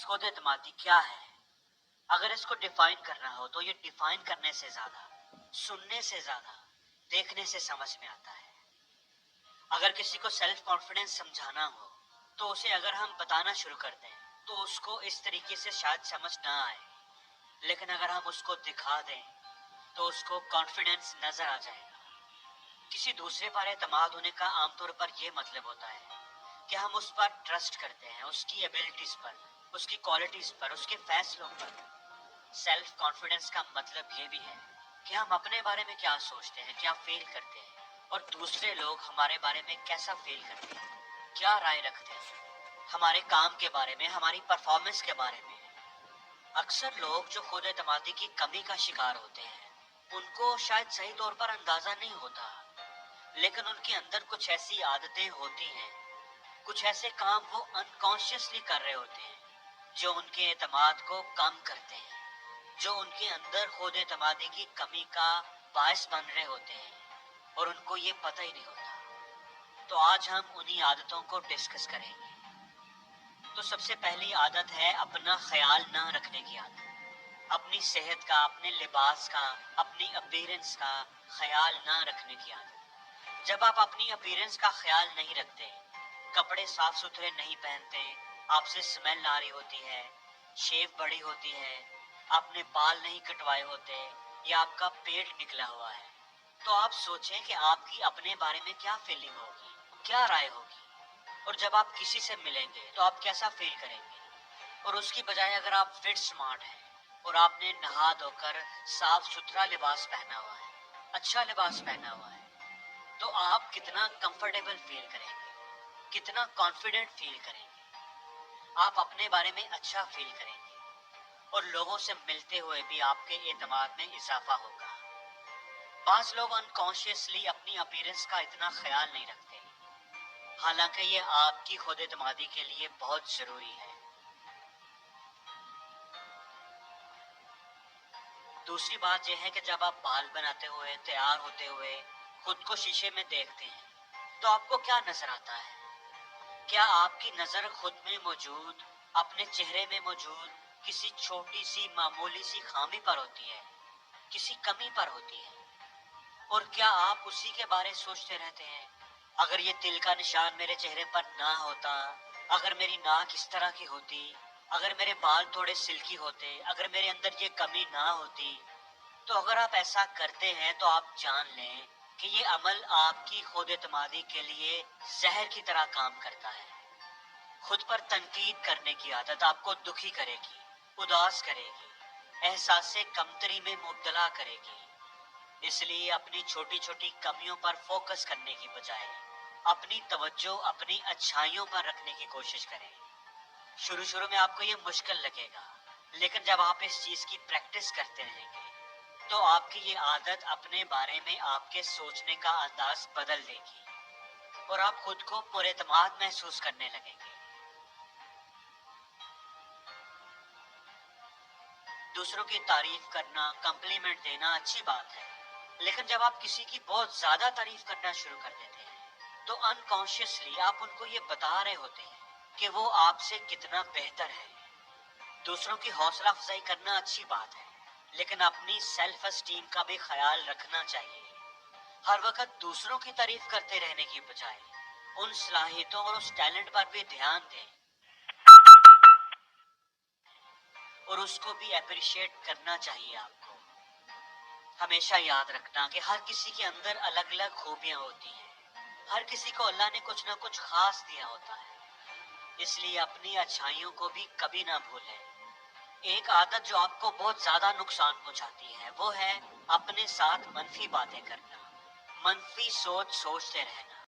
खुद एतमादी क्या है? अगर इसको डिफाइन करना हो तो ये डिफाइन करने से ज्यादा, सुनने से ज्यादा, देखने से समझ में आता है। अगर किसी को सेल्फ कॉन्फिडेंस समझाना हो तो उसे अगर हम बताना शुरू कर दें तो उसको इस तरीके से शायद समझ ना आए, लेकिन अगर हम उसको दिखा दें तो उसको कॉन्फिडेंस नजर आ जाएगा। किसी दूसरे पर एतमाद होने का आमतौर पर यह मतलब होता है कि हम उस पर ट्रस्ट करते हैं, उसकी एबिलिटीज पर, उसकी क्वालिटीज पर, उसके फैसलों पर। सेल्फ कॉन्फिडेंस का मतलब ये भी है कि हम अपने बारे में क्या सोचते हैं, क्या फील करते हैं, और दूसरे लोग हमारे बारे में कैसा फील करते हैं, क्या राय रखते हैं हमारे काम के बारे में, हमारी परफॉर्मेंस के बारे में। अक्सर लोग जो खुद एतमादी की कमी का शिकार होते हैं उनको शायद सही तौर पर अंदाजा नहीं होता, लेकिन उनके अंदर कुछ ऐसी आदतें होती हैं, कुछ ऐसे काम वो अनकॉन्शियसली कर रहे होते हैं जो उनके एतमाद को कम करते हैं, जो उनके अंदर खुद एतमादी की कमी का बायस बन रहे होते हैं और उनको ये पता ही नहीं होता। तो आज हम उन्हीं आदतों को डिस्कस करेंगे। तो सबसे पहली आदत है अपना ख्याल न रखने की आदत। अपनी सेहत का, अपने लिबास का, अपनी अपीयरेंस का ख्याल न रखने की आदत। जब आप अपनी अपीयरेंस का ख्याल नहीं रखते, कपड़े साफ सुथरे नहीं पहनते, आपसे स्मेल आ रही होती है, शेव बड़ी होती है, आपने बाल नहीं कटवाए होते या आपका पेट निकला हुआ है, तो आप सोचें कि आपकी अपने बारे में क्या फीलिंग होगी, क्या राय होगी। और जब आप किसी से मिलेंगे तो आप कैसा फील करेंगे। और उसकी बजाय अगर आप फिट स्मार्ट हैं और आपने नहा धोकर साफ सुथरा लिबास पहना हुआ है, अच्छा लिबास पहना हुआ है, तो आप कितना कंफर्टेबल फील करेंगे, कितना कॉन्फिडेंट फील करेंगे, आप अपने बारे में अच्छा फील करेंगे और लोगों से मिलते हुए भी आपके एतमाद में इजाफा होगा। बाज लोग अनकॉन्शियसली अपनी अपीयरेंस का इतना ख्याल नहीं रखते, हालांकि ये आपकी खुद एतमादी के लिए बहुत जरूरी है। दूसरी बात यह है कि जब आप बाल बनाते हुए, तैयार होते हुए खुद को शीशे में देखते हैं तो आपको क्या नजर आता है? क्या आपकी नजर खुद में मौजूद, अपने चेहरे में मौजूद किसी छोटी सी मामूली सी खामी पर होती है, किसी कमी पर होती है? और क्या आप उसी के बारे सोचते रहते हैं? अगर ये तिल का निशान मेरे चेहरे पर ना होता, अगर मेरी नाक इस तरह की होती, अगर मेरे बाल थोड़े सिल्की होते, अगर मेरे अंदर ये कमी ना होती, तो अगर आप ऐसा करते हैं तो आप जान लें कि ये अमल आपकी खुद एतमादी के लिए जहर की तरह काम करता है। खुद पर तनकीद करने की आदत आपको दुखी करेगी, उदास करेगी, एहसास से कमतरी में मुब्तला करेगी। इसलिए अपनी छोटी छोटी कमियों पर फोकस करने की बजाय अपनी तवज्जो अपनी अच्छाइयों पर रखने की कोशिश करें। शुरू शुरू में आपको ये मुश्किल लगेगा, लेकिन जब आप इस चीज की प्रैक्टिस करते रहेंगे तो आपकी ये आदत अपने बारे में आपके सोचने का अंदाज बदल देगी और आप खुद को पुरेतमाद महसूस करने लगेंगे। दूसरों की तारीफ करना, कम्प्लीमेंट देना अच्छी बात है, लेकिन जब आप किसी की बहुत ज्यादा तारीफ करना शुरू कर देते हैं तो अनकॉन्शियसली आप उनको ये बता रहे होते हैं कि वो आपसे कितना बेहतर है। दूसरों की हौसला अफजाई करना अच्छी बात है, लेकिन अपनी सेल्फ एस्टीम का भी ख्याल रखना चाहिए। हर वक्त दूसरों की तारीफ करते रहने की बजाय उन सलाहियतों और उस टैलेंट पर भी ध्यान दें और उसको भी अप्रिशिएट करना चाहिए। आपको हमेशा याद रखना कि हर किसी के अंदर अलग अलग खूबियां होती हैं, हर किसी को अल्लाह ने कुछ ना कुछ खास दिया होता है, इसलिए अपनी अच्छाइयों को भी कभी ना भूलें। एक आदत जो आपको बहुत ज्यादा नुकसान पहुंचाती है वो है अपने साथ मनफी बातें करना, मनफी सोचते रहना।